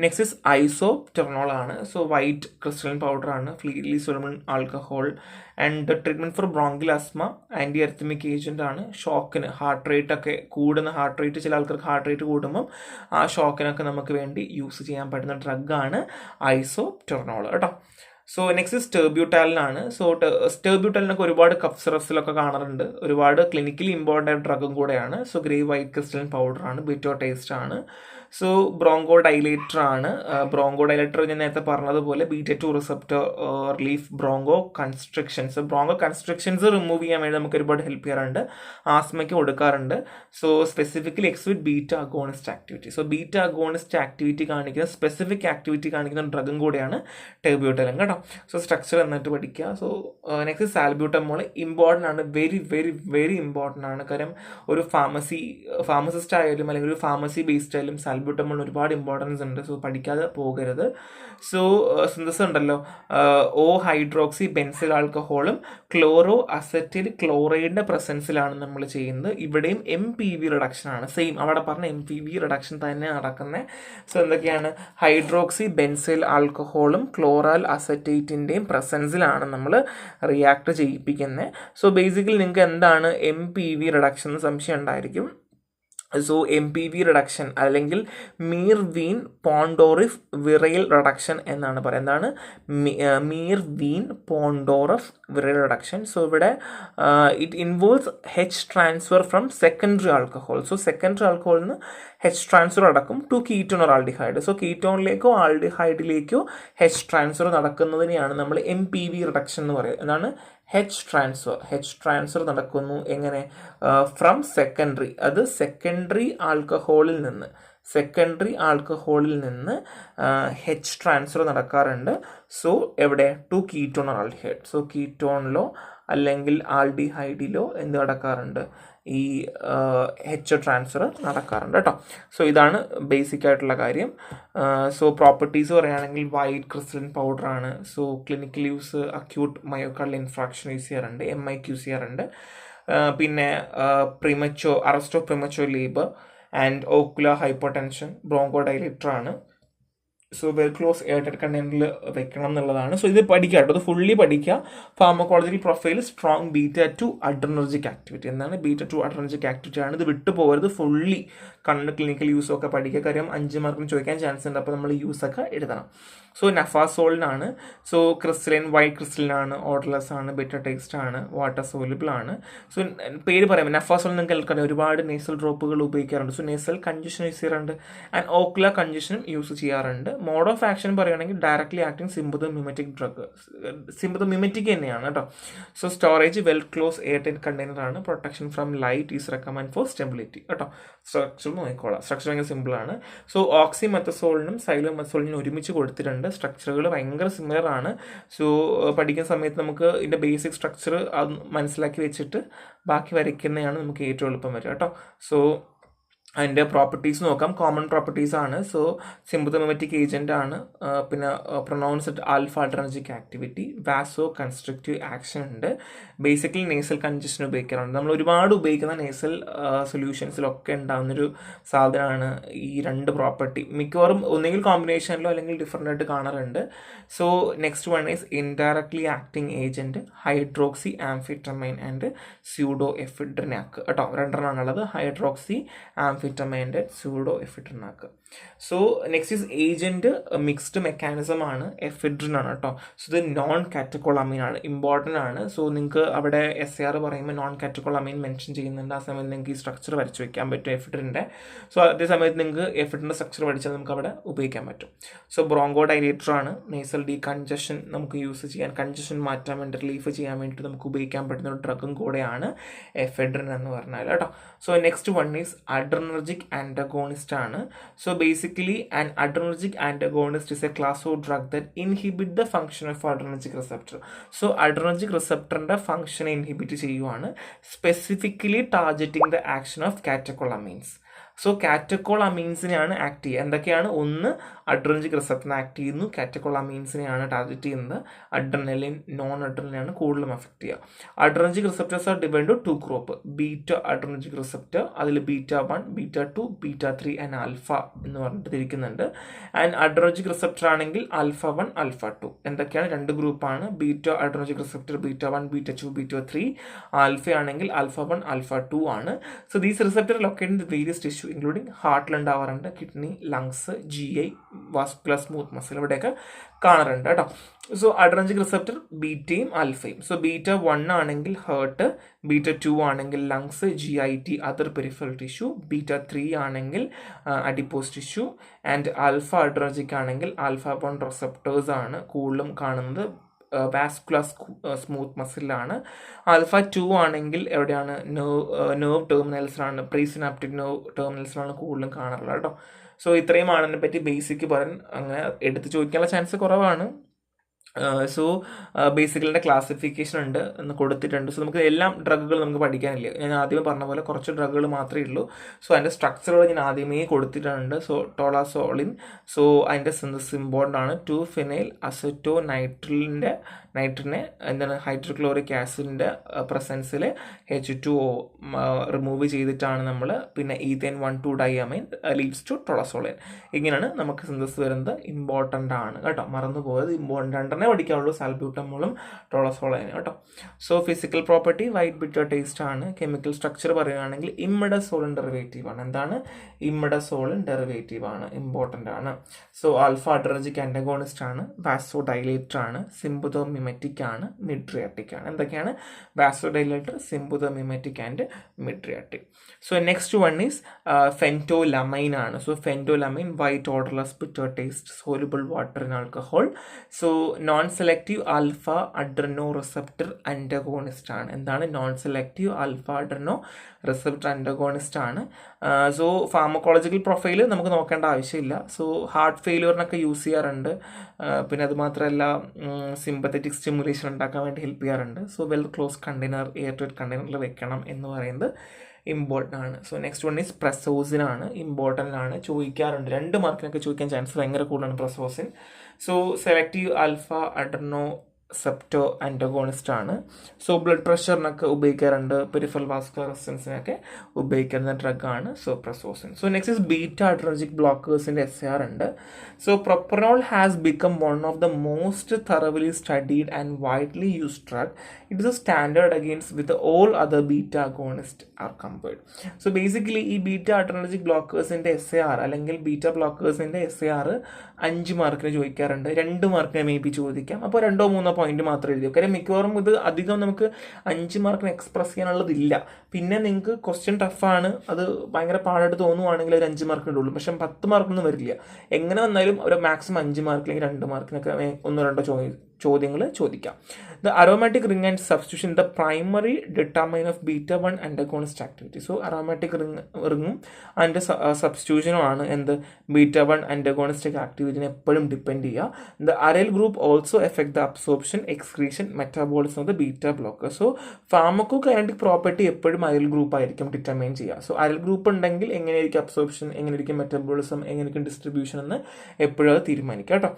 നെക്സ്റ്റ് ഇസ് ഐസോപ്റ്റെർണോൾ ആണ്. സോ വൈറ്റ് ക്രിസ്റ്റലിൻ പൗഡർ ആണ്, freely soluble alcohol. And treatment for bronchial asthma, anti arrhythmic agent ആണ്. ഷോക്കിന്, ഹാർട്ട് റേറ്റ് ഒക്കെ കൂടുന്ന ഹാർട്ട് റേറ്റ്, ചില ആൾക്കാർക്ക് ഹാർട്ട് റേറ്റ് കൂടുമ്പം ആ ഷോക്കിനൊക്കെ നമുക്ക് വേണ്ടി യൂസ് ചെയ്യാൻ പറ്റുന്ന ഡ്രഗാണ് ഐസോപ്റ്റെർണോൾ കേട്ടോ. സോ നെക്സ്റ്റ് സ്റ്റെർബ്യൂട്ടാലിനാണ്. സോ സ്റ്റെർബ്യൂട്ടാലിനൊക്കെ ഒരുപാട് കഫ് സിറപ്സിലൊക്കെ കാണാറുണ്ട്, ഒരുപാട് ക്ലിനിക്കലി ഇമ്പോർട്ടൻ്റ് ഡ്രഗും കൂടെയാണ്. So grey white crystalline powder ആണ്, ബിറ്റോ ടേസ്റ്റ് ആണ്. സോ ബ്രോങ്കോ ഡൈലേറ്റർ ആണ്. ബ്രോങ്കോ ഡൈലേറ്റർ ഞാൻ നേരത്തെ പറഞ്ഞതുപോലെ beta two receptor relief broncho constructions, broncho constructions remove ചെയ്യാൻ വേണ്ടി നമുക്ക് ഒരുപാട് ഹെൽപ്പ് ചെയ്യാറുണ്ട്, ആസ്മയ്ക്ക് കൊടുക്കാറുണ്ട്. So specifically exhibit beta agonist activity. So beta agonist activity കാണിക്കുന്ന, സ്പെസിഫിക് ആക്ടിവിറ്റി കാണിക്കുന്ന ഡ്രഗും കൂടെയാണ് ടെർബ്യൂട്ടലൻ കേട്ടോ. സോ സ്ട്രക്ചർ എന്നിട്ട് പഠിക്കുക. സോ നെക്സ്റ്റ് സാൽബ്യൂട്ടമോൾ ഇമ്പോർട്ടൻ്റ് ആണ്, വെരി വെരി വെരി ഇമ്പോർട്ടൻ്റ് ആണ്. കാര്യം ഒരു ഫാർമസിസ്റ്റ് ആയാലും അല്ലെങ്കിൽ ഒരു ഫാർമസി ബേസ്ഡ് ആയാലും സാൽബ്യൂട്ടമോൾ ഒരുപാട് ഇമ്പോർട്ടൻസ് ഉണ്ട്. സോ പഠിക്കാതെ പോകരുത്. സോ സിന്തസിസ് ഉണ്ടല്ലോ, ഓ ഹൈഡ്രോക്സി ബെൻസിൽ ആൽക്കഹോളും ക്ലോറോ അസറ്റൈൽ ക്ലോറൈഡിൻ്റെ പ്രസൻസിലാണ് നമ്മൾ ചെയ്യുന്നത്. ഇവിടെയും MPV റിഡക്ഷൻ ആണ്, സെയിം അവിടെ പറഞ്ഞ MPV റിഡക്ഷൻ തന്നെ നടക്കുന്നത്. സോ എന്തൊക്കെയാണ്, ഹൈഡ്രോക്സി ബെൻസിൽ ആൽക്കഹോളും ക്ലോറാൽ അസറ്റേറ്റിൻ്റെയും പ്രസൻസിലാണ് നമ്മൾ റിയാക്ട് ചെയ്യിപ്പിക്കുന്നത്. സോ ബേസിക്കലി നിങ്ങൾക്ക് എന്താണ് MPV റിഡക്ഷൻ എന്ന് സംശയം ഉണ്ടായിരിക്കും. സോ MPV റിഡക്ഷൻ അല്ലെങ്കിൽ മീർ-വീൻ പോണ്ടോറിഫ് വിറൈൽ റിഡക്ഷൻ എന്നാണ് പറയുന്നത്. എന്താണ് Meerwein Ponndorf Verley reduction? So ഇവിടെ it involves H transfer from secondary alcohol. So secondary ആൽക്കഹോളിൽ നിന്ന് H ട്രാൻസ്ഫർ നടക്കും to ketone or aldehyde. So കീറ്റോണിലേക്കോ ആൽഡിഹൈഡിലേക്കോ H ട്രാൻസ്ഫർ നടക്കുന്നതിനെയാണ് നമ്മൾ MPV റിഡക്ഷൻ എന്ന് പറയുന്നത്. എന്താണ് H ട്രാൻസ്ഫർ നടക്കുന്നു എങ്ങനെ? ഫ്രം സെക്കൻഡറി, അത് സെക്കൻഡറി ആൽക്കഹോളിൽ നിന്ന് H ട്രാൻസ്ഫർ നടക്കാറുണ്ട്. സോ എവിടെ? To ketone or aldehyde. So കീറ്റോണിലോ അല്ലെങ്കിൽ ആൽഡിഹൈഡിലോ എന്ത് നടക്കാറുണ്ട്? ഈ H ട്രാൻസ്ഫർ നടക്കാറുണ്ട് കേട്ടോ. സോ ഇതാണ് ബേസിക് ആയിട്ടുള്ള കാര്യം. സോ പ്രോപ്പർട്ടീസ് പറയുകയാണെങ്കിൽ വൈറ്റ് ക്രിസ്റ്റലിൻ പൗഡർ ആണ്. So clinical use acute myocardial infarction use ചെയ്യാറുണ്ട്, MIക്ക് യൂസ് ചെയ്യാറുണ്ട്. പിന്നെ arrest of premature labour and ocular hypertension, bronchodilator ആണ്. സോ വെൽ ക്ലോസ് എയർടൈറ്റ് കണ്ടെയ്നറിൽ വെക്കണം എന്നുള്ളതാണ്. സോ ഇത് പഠിക്കുക കേട്ടോ, അത് ഫുള്ളി പഠിക്കുക. Pharmacological profile strong beta two adrenergic activity. എന്താണ് ബീറ്റ-2 അഡ്രിനർജിക് ആക്ടിവിറ്റി ആണ്? ഇത് വിട്ടു പോകരുത്, ഫുള്ളി കണ്ണ് ക്ലിനിക്കൽ യൂസൊക്കെ പഠിക്കുക. കാര്യം 5 മാർക്കിന് ചോദിക്കാൻ ചാൻസ് ഉണ്ട്, അപ്പോൾ നമ്മൾ യൂസൊക്കെ എഴുതണം. സോ നഫാസോളിനാണ്. സോ ക്രിസ്റ്റലിൻ, വൈറ്റ് ക്രിസ്റ്റലിൻ ആണ്, ഓർഡർലെസ് ആണ്, ബെറ്റർ ടേസ്റ്റ് ആണ്, വാട്ടർ സോലബിൾ ആണ്. സോ പേര് പറയുമ്പോൾ നഫാസോൾ നിങ്ങൾക്ക് കേൾക്കാം, ഒരുപാട് നേസൽ ഡ്രോപ്പുകൾ ഉപയോഗിക്കാറുണ്ട്. സോ നേസൽ കൺജഷൻ യൂസ് ചെയ്യാറുണ്ട് ആൻഡ് ഓക്കുലർ കൺജഷനും യൂസ് ചെയ്യാറുണ്ട്. മോഡ് ഓഫ് ആക്ഷൻ പറയുകയാണെങ്കിൽ directly acting sympathomimetic drug, sympathomimetic തന്നെയാണ് കേട്ടോ. So storage well close airtight container ആണ്. Protection from light is recommend for stability കേട്ടോ. സ്ട്രക്ചർ നോക്കിക്കോളാം, സ്ട്രക്ചർ ഭയങ്കര സിമ്പിൾ ആണ്. സോ ഓക്സിമെത്തസോളിനും സൈലോമെത്തസോളിനും ഒരുമിച്ച് കൊടുത്തിട്ടുണ്ട്. സ്ട്രക്ചറുകൾ ഭയങ്കര സിമിലർ ആണ്. സോ പഠിക്കുന്ന സമയത്ത് നമുക്ക് ഇതിൻ്റെ ബേസിക് സ്ട്രക്ചർ അത് മനസ്സിലാക്കി വെച്ചിട്ട് ബാക്കി വരയ്ക്കുന്നതാണ് നമുക്ക് ഏറ്റവും എളുപ്പം വരിക കേട്ടോ. സോ അതിൻ്റെ പ്രോപ്പർട്ടീസ് നോക്കാം. കോമൺ പ്രോപ്പർട്ടീസ് ആണ്. സോ സിമ്പത്തോമിമറ്റിക് ഏജന്റ് ആണ്. പിന്നെ pronounced alpha adrenergic activity, vaso constructive action ഉണ്ട്. ബേസിക്കലി നേസൽ കൺജഷൻ ഉപയോഗിക്കാറുണ്ട്. നമ്മൾ ഒരുപാട് ഉപയോഗിക്കുന്ന നേസൽ സൊല്യൂഷൻസിലൊക്കെ ഉണ്ടാകുന്നൊരു സാധനമാണ് ഈ രണ്ട് പ്രോപ്പർട്ടി. മിക്കവാറും ഒന്നെങ്കിൽ കോമ്പിനേഷനിലോ അല്ലെങ്കിൽ ഡിഫറെൻ്റ് ആയിട്ട് കാണാറുണ്ട്. So next one is indirectly acting agent, hydroxy amphetamine and pseudo എഫിഡ്രിനാക്ക് കേട്ടോ. രണ്ടെണ്ണമാണുള്ളത്, ഹൈഡ്രോക്സി ആംഫിറ്റമൈൻ്റെ സ്യൂഡോ എഫിഡ്രിനാക്ക്. So next is agent mixed mechanism ആണ്, എഫിഡ്രിൻ ആണ് കേട്ടോ. സോ ഇത് നോൺ കാറ്റക്കോളമീൻ ആണ്, ഇമ്പോർട്ടൻ്റ് ആണ്. സോ നിങ്ങൾക്ക് അവിടെ SAR പറയുമ്പോൾ നോൺ കാറ്റക്കോളമീൻ മെൻഷൻ ചെയ്യുന്നുണ്ട്. ആ സമയത്ത് നിങ്ങൾക്ക് ഈ സ്ട്രക്ചർ വരച്ച് വയ്ക്കാൻ പറ്റും എഫിഡ്രിൻ്റെ. സോ അതേ സമയത്ത് നിങ്ങൾക്ക് എഫിഡ്രിൻ്റെ സ്ട്രക്ചർ പഠിച്ചാൽ നമുക്ക് അവിടെ ഉപയോഗിക്കാൻ പറ്റും. സോ ബ്രോങ്കോ ഡൈലേറ്റർ ആണ്, നേസൽ ഡീകൺജഷൻ നമുക്ക് യൂസ് ചെയ്യാൻ, കൺജഷൻ മാറ്റാൻ വേണ്ടി, റിലീഫ് ചെയ്യാൻ വേണ്ടിയിട്ട് നമുക്ക് ഉപയോഗിക്കാൻ പറ്റുന്ന ഒരു ഡ്രഗും കൂടെയാണ് എഫിഡ്രിൻ എന്ന് പറഞ്ഞാൽ കേട്ടോ. So next one is adrenergic antagonist ആണ്. So basically an adrenergic antagonist is a class of drug that inhibit the function of adrenergic receptor. So adrenergic receptor ന്റെ function inhibit ചെയ്യുവാണ്, specifically targeting the action of catecholamines. So കാറ്റക്കോളമീൻസിനെയാണ് act ചെയ്യുക. എന്തൊക്കെയാണ്? ഒന്ന് adrenergic റിസപ്റ്ററിനെ act ചെയ്യുന്നു, കാറ്റക്കോളമീൻസിനെയാണ് target ചെയ്യുന്നത്. അഡ്രിനലിൻ, നോൺ അഡ്രിനലിനാണ് കൂടുതലും എഫക്ട് ചെയ്യുക. Adrenergic receptors are divide to 2 group. Beta adrenergic receptor, അതിൽ β1, β2, β3 ആൻഡ് ആൽഫ എന്ന് പറഞ്ഞിട്ട് തിരിക്കുന്നുണ്ട്. ആൻഡ് അഡ്രിനർജിക് റിസപ്റ്റർ ആണെങ്കിൽ α1, α2 എന്തൊക്കെയാണ്? 2 ഗ്രൂപ്പാണ്. Beta adrenergic receptor β1, β2, β3. ആൽഫ ആണെങ്കിൽ α1, α2 ആണ്. So these receptor located in various tissue including ഹാർട്ടിലുണ്ടാവാറുണ്ട്, kidney, lungs, GI, vascular smooth muscle, ഇവിടെയൊക്കെ കാണാറുണ്ട് കേട്ടോ. സോ അഡ്രിനർജിക് റിസപ്റ്റർ ബീറ്റയും ആൽഫയും. സോ β1 ആണെങ്കിൽ ഹാർട്ട്, β2 ആണെങ്കിൽ lungs, GIT other peripheral tissue, β3 ആണെങ്കിൽ adipose tissue, and alpha adrenergic ആണെങ്കിൽ α1 റിസപ്റ്റേഴ്സ് ആണ് കൂടുതലും കാണുന്നത്, വാസ്കുലർ സ്മൂത്ത് മസിലാണ്. α2 ആണെങ്കിൽ എവിടെയാണ്? നെർവ് ടെർമിനൽസിലാണ്, പ്രീസിനാപ്റ്റിക് നെർവ് ടെർമിനൽസിലാണ് കൂടുതലും കാണാറുള്ളത് കേട്ടോ. സോ ഇത്രയുമാണ് അതിനെ പറ്റി ബേസിക് പറയാൻ. അങ്ങനെ എടുത്ത് ചോദിക്കാനുള്ള ചാൻസ് കുറവാണ്. സോ ബേസിക്കലിൻ്റെ ക്ലാസിഫിക്കേഷൻ ഉണ്ട് എന്ന് കൊടുത്തിട്ടുണ്ട്. സോ നമുക്ക് എല്ലാം ഡ്രഗുകൾ നമുക്ക് പഠിക്കാനില്ല. ഞാൻ ആദ്യമേ പറഞ്ഞ പോലെ കുറച്ച് ഡ്രഗുകൾ മാത്രമേ ഉള്ളൂ. സോ അതിൻ്റെ സ്ട്രക്ചറുകൾ ഞാൻ ആദ്യമേ കൊടുത്തിട്ടുണ്ട്. സോ ടോളാസോളിൻ, സോ അതിൻ്റെ സിന്തസിസ് ഇമ്പോർട്ടൻ്റ് ആണ്. 2-ഫിനൈൽ അസറ്റോ നൈട്രിനെ എന്താണ് ഹൈഡ്രോക്ലോറിക് ആസിഡിൻ്റെ പ്രസൻസിൽ H2O റിമൂവ് ചെയ്തിട്ടാണ് നമ്മൾ പിന്നെ ഈഥേൻ 1,2-ഡൈഅമൈൻ ലീഡ്സ് ടു ടോളാസോളിൻ. ഇങ്ങനെയാണ് നമുക്ക് സിന്തസിസ് വരുന്നത്. ഇമ്പോർട്ടൻ്റ് ആണ് കേട്ടോ, മറന്നുപോയത്. ഇമ്പോർട്ടൻ്റ് പഠിക്കാനുള്ളൂ, സാൽബ്യൂട്ടമോളും ടോളാസോളിനും കേട്ടോ. So physical property white bitter taste ആണ്. കെമിക്കൽ സ്ട്രക്ചർ പറയുകയാണെങ്കിൽ ഇമിഡസോളിൻ ഡെറിവേറ്റീവ് ആണ്. എന്താണ്? ഇമിഡസോളിൻ ഡെറിവേറ്റീവ് ആണ്, ഇമ്പോർട്ടൻ്റ് ആണ്. സോ ആൽഫ അഡ്രിനർജിക് ആൻറ്റഗോണിസ്റ്റ് ആണ്, വാസോ ഡൈലേറ്റർ ആണ്, സിമ്പുതോമിമറ്റിക് ആണ്, മിഡ്രിയാറ്റിക് ആണ്. എന്തൊക്കെയാണ്? Vasodilator, sympathomimetic and mydriatic. So next one is phentolamine ആണ്. So phentolamine white odourless bitter taste, soluble water in alcohol. So non selective alpha adreno receptor antagonist ആണ്. എന്താണ്? Non selective alpha adreno receptor antagonist ആണ്. So pharmacological profile നമുക്ക് നോക്കേണ്ട ആവശ്യമില്ല. So heart ഫെയിലിയറിനൊക്കെ use ചെയ്യാറുണ്ട്. പിന്നെ അത് മാത്രമല്ല സിമ്പത്തറ്റിക് സ്റ്റിമുലേഷൻ ഉണ്ടാക്കാൻ വേണ്ടി ഹെൽപ്പ് ചെയ്യാറുണ്ട്. So well close container, airtight കണ്ടെയ്നറിൽ വെക്കണം എന്ന് പറയുന്നത് ഇമ്പോർട്ടൻ്റ് ആണ്. സോ നെക്സ്റ്റ് വൺ ഈസ് പ്രസോസിനാണ്, ഇമ്പോർട്ടൻ്റ് ആണ്, ചോദിക്കാറുണ്ട്. 2 മാർക്കിനൊക്കെ ചോദിക്കാൻ ചാൻസ് ഭയങ്കര കൂടുതലാണ് prazosin. So selective alpha adreno receptor antagonist ആണ്. സോ ബ്ലഡ് പ്രഷറിനൊക്കെ ഉപയോഗിക്കാറുണ്ട്, പെരിഫറൽ വാസ്കുലർ റെസിസ്റ്റൻസിനൊക്കെ ഉപയോഗിക്കുന്ന ഡ്രഗാണ് so prazosin. So next is beta adrenergic ബ്ലോക്കേഴ്സിൻ്റെ SAR ഉണ്ട്. So propranolol has become one of the most thoroughly studied and widely used drug. It is a standard against with all other beta agonists are compared. So basically ഈ beta adrenergic ബ്ലോക്കേഴ്സിൻ്റെ SAR അല്ലെങ്കിൽ beta ബ്ലോക്കേഴ്സിൻ്റെ SAR 5 മാർക്കിന് ചോദിക്കാറുണ്ട്, 2 മാർക്കിന് may be ചോദിക്കാം. അപ്പോൾ 2-3 point മാത്രം എഴുതി. കാര്യം മിക്കവാറും ഇത് അധികം നമുക്ക് 5 മാർക്കിന് എക്സ്പ്രസ് ചെയ്യാനുള്ളതില്ല. പിന്നെ നിങ്ങൾക്ക് ക്വസ്റ്റ്യൻ ടഫാണ്, അത് ഭയങ്കര പാടായിട്ട് തോന്നുവാണെങ്കിൽ ഒരു 5 മാർക്കിന് ഇടുള്ളൂ. പക്ഷെ 10 മാർക്കൊന്നും വരില്ല. എങ്ങനെ വന്നാലും ഒരു മാക്സിമം 5 മാർക്ക് അല്ലെങ്കിൽ 2 മാർക്കിനൊക്കെ 1-2 ചോദ്യങ്ങൾ ചോദിക്കാം. The aromatic ring and substitution the primary determine of β1 antagonist activity. So aromatic റിങ്ങും അതിൻ്റെ സബ്സ്റ്റിറ്റ്യൂഷനുമാണ് എന്ത് β1 അൻറ്റഗോണിസ്റ്റിക് ആക്ടിവിറ്റിനെ എപ്പോഴും ഡിപ്പെൻഡ് ചെയ്യുക. The aryl group also effect the absorption excretion metabolism of the beta blocker. So pharmacokinetic property എപ്പോഴും aryl group ആയിരിക്കും determine ചെയ്യുക. സോ അറൈൽ ഗ്രൂപ്പ് ഉണ്ടെങ്കിൽ എങ്ങനെയായിരിക്കും അബ്സോർപ്ഷൻ, എങ്ങനെയായിരിക്കും മെറ്റബോളിസം, എങ്ങനെയായിരിക്കും ഡിസ്ട്രിബ്യൂഷൻ എന്ന് എപ്പോഴും അത് തീരുമാനിക്കുക കേട്ടോ.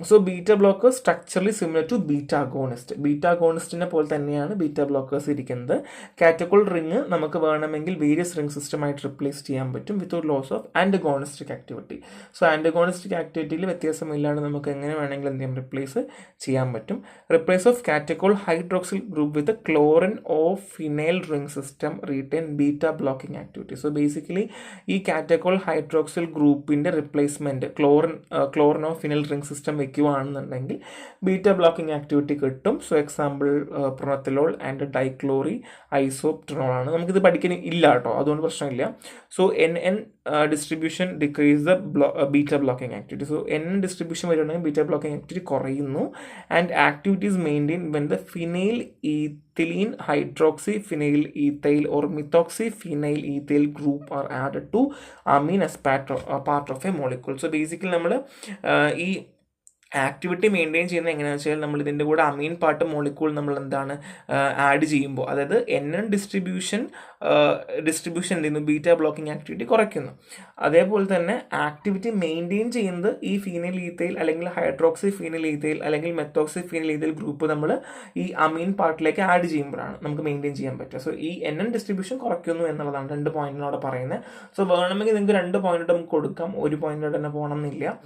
So beta blocker structurally similar to beta agonist. Beta അഗോണിസ്റ്റിനെ പോലെ തന്നെയാണ് ബീറ്റ ബ്ലോക്കേഴ്സ് ഇരിക്കുന്നത്. കാറ്റക്കോൾ റിംഗ് നമുക്ക് വേണമെങ്കിൽ വേരിയസ് റിംഗ് സിസ്റ്റമായിട്ട് റിപ്ലേസ് ചെയ്യാൻ പറ്റും without loss of antagonistic activity. So antagonistic ആക്ടിവിറ്റിയിൽ വ്യത്യാസമില്ലാണ്ട് നമുക്ക് എങ്ങനെ വേണമെങ്കിൽ എന്ത് ചെയ്യാം, റിപ്ലേസ് ചെയ്യാൻ പറ്റും. Replace of catechol hydroxyl group with chlorine of phenyl ring system retain beta blocking activity. So basically ഈ കാറ്റക്കോൾ ഹൈഡ്രോക്സിൽ ഗ്രൂപ്പിൻ്റെ replacement chlorine of phenyl ring system വെക്കുകയാണെന്നുണ്ടെങ്കിൽ ബീറ്റ ബ്ലോക്കിംഗ് ആക്ടിവിറ്റി കിട്ടും. So example pronethalol and dichloroisoproterenol ആണ്. നമുക്കിത് പഠിക്കാൻ ഇല്ല കേട്ടോ, അതുകൊണ്ട് പ്രശ്നമില്ല. So N distribution decrease the beta blocking activity. So N distribution വരുവാണെങ്കിൽ ബീറ്റ ബ്ലോക്കിംഗ് ആക്ടിവിറ്റി കുറയുന്നു. And activities maintain when the phenyl ethylene hydroxy phenyl ethyl or methoxy phenyl ethyl group are added to amine as part of a molecule. So basically നമ്മൾ ഈ activity maintain ചെയ്യുന്നത് എങ്ങനെയാണെന്ന് വെച്ചാൽ നമ്മൾ ഇതിൻ്റെ കൂടെ അമീൻ part molecule നമ്മൾ എന്താണ് ആഡ് ചെയ്യുമ്പോൾ, അതായത് എൻ ഡിസ്ട്രിബ്യൂഷൻ എന്ത് ചെയ്യുന്നു, ബീറ്റ ബ്ലോക്കിംഗ് ആക്ടിവിറ്റി കുറയ്ക്കുന്നു. അതേപോലെ തന്നെ ആക്ടിവിറ്റി മെയിൻറ്റെയിൻ ചെയ്യുന്നത് ഈ ഫീനൈൽ ഈത്തൈൽ അല്ലെങ്കിൽ ഹൈഡ്രോക്സി ഫീനൈൽ ഈത്തൈൽ അല്ലെങ്കിൽ മെത്തോക്സി ഫീനൈൽ ഈത്തൈൽ ഗ്രൂപ്പ് നമ്മൾ ഈ അമീൻ പാർട്ടിലേക്ക് ആഡ് ചെയ്യുമ്പോഴാണ് നമുക്ക് മെയിൻറ്റെയിൻ ചെയ്യാൻ പറ്റുക. സോ ഈ എൻ ഡിസ്ട്രിബ്യൂഷൻ കുറയ്ക്കുന്നു എന്നുള്ളതാണ് 2 പോയിന്റിനോട് പറയുന്നത്. സോ വേണമെങ്കിൽ നിങ്ങൾക്ക് 2 പോയിന്റ് നമുക്ക് കൊടുക്കാം, 1 പോയിന്റിനോട് തന്നെ പോകണം എന്നില്ല.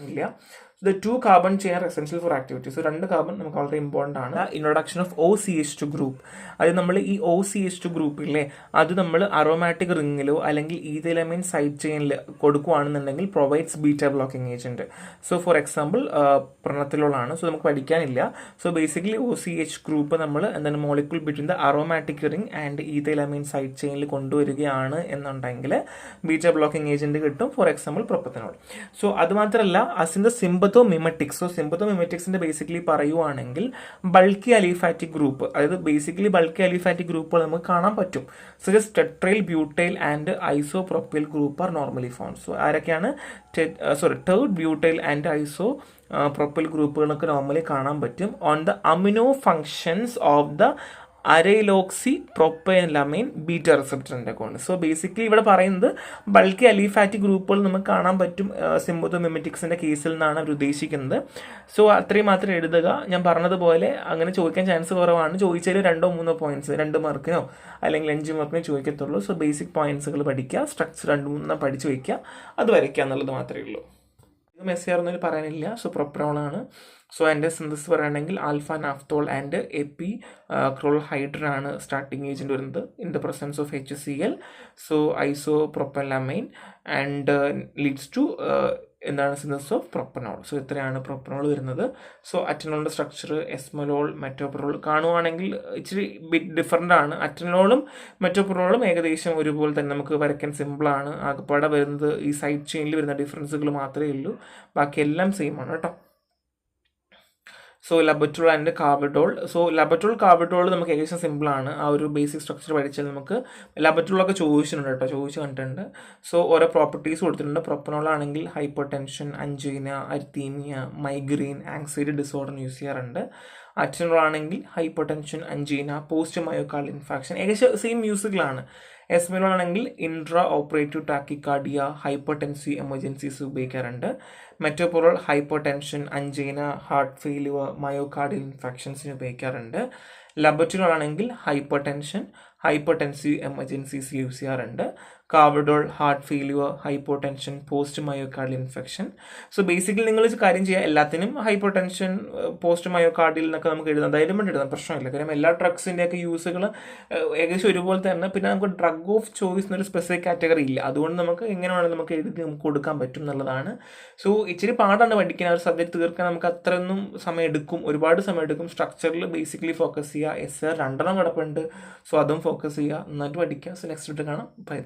The 2 carbon chain are essential for activity. So 2 carbon നമുക്ക് വളരെ ഇമ്പോർട്ടൻ്റ് ആണ്. ഇൻട്രൊഡക്ഷൻ ഓഫ് OCH2 ഗ്രൂപ്പ്, അത് നമ്മൾ ഈ OCH2 ഗ്രൂപ്പില്ലേ അത് നമ്മൾ അറോമാറ്റിക് റിങ്ങിലോ അല്ലെങ്കിൽ ഈഥൈലമൈൻ സൈഡ് ചെയിനിൽ കൊടുക്കുകയാണെന്നുണ്ടെങ്കിൽ provides beta blocking agent. So for example പ്രൊണത്തിലോളാണ്. സോ നമുക്ക് പഠിക്കാനില്ല. സോ ബേസിക്കലി OCH ഗ്രൂപ്പ് നമ്മൾ എന്താണ് molecule between the aromatic ring and ethylamine side ചെയിനിൽ കൊണ്ടുവരികയാണ് എന്നുണ്ടെങ്കിൽ ബീറ്റ ബ്ലോക്കിംഗ് ഏജന്റ് കിട്ടും. For example pronethalol. സോ അത് മാത്രമല്ല അസിൻ്റെ സിമ്പത്തോമിമറ്റിക്സ്. സോ സിമ്പത്തോമിമറ്റിക്സിന്റെ ബേസിക്കലി പറയുവാണെങ്കിൽ ബൾക്കി അലിഫാറ്റിക് ഗ്രൂപ്പ്, അതായത് ബേസിക്കലി ബൾക്കി അലിഫാറ്റിക് ഗ്രൂപ്പുകൾ നമുക്ക് കാണാൻ പറ്റും. So just tert butyl and isopropyl group R normally found. So ആരൊക്കെയാണ് third butyl and iso propyl ഗ്രൂപ്പുകളൊക്കെ നോർമലി കാണാൻ പറ്റും on the amino functions of the aryloxy propylamine beta റിസപ്റ്ററിൻ്റെ കൊണ്ട്. സോ ബേസിക്കലി ഇവിടെ പറയുന്നത് ബൾക്കി അലിഫാറ്റിക് ഗ്രൂപ്പുകൾ നമുക്ക് കാണാൻ പറ്റും സിമ്പത്തോമിമറ്റിക്സിൻ്റെ കേസിൽ നിന്നാണ് അവർ ഉദ്ദേശിക്കുന്നത്. സോ അത്രയും മാത്രം എഴുതുക. ഞാൻ പറഞ്ഞതുപോലെ അങ്ങനെ ചോദിക്കാൻ ചാൻസ് കുറവാണ്. ചോദിച്ചാൽ 2-3 പോയിന്റ്സ് 2 മാർക്കിനോ അല്ലെങ്കിൽ 5 മാർക്കിനോ ചോദിക്കത്തുള്ളൂ. സോ ബേസിക് പോയിന്റ്സുകൾ പഠിക്കുക, സ്ട്രക്ചർ 2-3 പഠിച്ച് വയ്ക്കുക, അത് വരയ്ക്കുക എന്നുള്ളത് മാത്രമേ ഉള്ളൂ. ഇത് മെസ്സിയാർന്നൊരു പറയാനില്ല. സോ പ്രൊപ്രോളാണ്. സോ എൻ്റെ സിന്തസിസ് പറയുകയാണെങ്കിൽ alpha naphthol and epichlorohydrin ആണ് സ്റ്റാർട്ടിങ് ഏജൻറ്റ് വരുന്നത് in the presence of HCl. So isopropylamine and leads to എന്താണ് സിന്തസിസ് ഓഫ് പ്രൊപ്പനോൾ. സോ ഇത്രയാണ് പ്രൊപ്പനോൾ വരുന്നത്. സോ അറ്റനോളിൻ്റെ സ്ട്രക്ചർ എസ്മലോൾ മെറ്റോപ്രോൾ കാണുവാണെങ്കിൽ ഇച്ചിരി ബിറ്റ് ഡിഫറൻ്റ് ആണ്. അറ്റനോളും മെറ്റോപ്രോളും ഏകദേശം ഒരുപോലെ തന്നെ നമുക്ക് വരയ്ക്കാൻ സിമ്പിളാണ്. ആകെപ്പാടെ വരുന്നത് ഈ സൈഡ് ചെയിനിൽ വരുന്ന ഡിഫറൻസുകൾ മാത്രമേ ഉള്ളൂ, ബാക്കിയെല്ലാം സെയിം ആണ് കേട്ടോ. So labetalol and carvedilol. So labetalol carvedilol നമുക്ക് ഏകദേശം സിമ്പിളാണ്. ആ ഒരു ബേസിക് സ്ട്രക്ചർ പഠിച്ചാൽ നമുക്ക് ലബറ്റോളൊക്കെ ചോദിച്ചിട്ടുണ്ട് കേട്ടോ, ചോദിച്ച് കണ്ടിട്ടുണ്ട്. സോ ഓരോ പ്രോപ്പർട്ടീസ് കൊടുത്തിട്ടുണ്ട്. പ്രൊപ്പനോൾ ആണെങ്കിൽ hypertension, angina, arrhythmia, migraine, anxiety disorder use ചെയ്യാറുണ്ട്. അറ്റനോൾ ആണെങ്കിൽ hypertension, angina, post myocardial infarction, ഏകദേശം സെയിം മ്യൂസിക്കിലാണ്. എസ്മെലോൾ ആണെങ്കിൽ intraoperative tachycardia, hypertensive emergencies ഉപയോഗിക്കാറുണ്ട്. Metoprolol hypertension, angina, heart failure, myocardial ഇൻഫെക്ഷൻസിന് ഉപയോഗിക്കാറുണ്ട്. Labetalol ആണെങ്കിൽ hypertension, hypertensive emergencies use ചെയ്യാറുണ്ട്. Carvedilol heart failure, hypertension, post myocardial infection. So basically നിങ്ങൾ കാര്യം ചെയ്യുക, എല്ലാത്തിനും ഹൈപ്പർ ടെൻഷൻ, പോസ്റ്റ് മയോകാർഡിയൽ എന്നൊക്കെ നമുക്ക് എഴുതാം, ധൈര്യം എഴുതാം, പ്രശ്നമില്ല. കാരണം എല്ലാ ഡ്രഗ്സിൻ്റെയൊക്കെ യൂസുകൾ ഏകദേശം ഒരുപോലെ തന്നെ. പിന്നെ നമുക്ക് ഡ്രഗ് ഓഫ് ചോയ്സ് എന്നൊരു സ്പെസിഫിക് കാറ്റഗറി ഇല്ല, അതുകൊണ്ട് നമുക്ക് എങ്ങനെ വേണമെങ്കിൽ നമുക്ക് എഴുതി നമുക്ക് കൊടുക്കാൻ പറ്റും എന്നുള്ളതാണ്. സോ ഇച്ചിരി പാടാണ് പഠിക്കാൻ, ആ ഒരു സബ്ജക്ട് തീർക്കാൻ നമുക്ക് അത്രയൊന്നും സമയം എടുക്കും, ഒരുപാട് സമയം എടുക്കും. സ്ട്രക്ചറിൽ ബേസിക്കലി ഫോക്കസ് ചെയ്യുക. SR 2 കിടപ്പുണ്ട്, സോ അതും ഫോക്കസ് ചെയ്യുക, നന്നായിട്ട് പഠിക്കുക. സോ നെക്സ്റ്റ് കാണാം. ബൈ.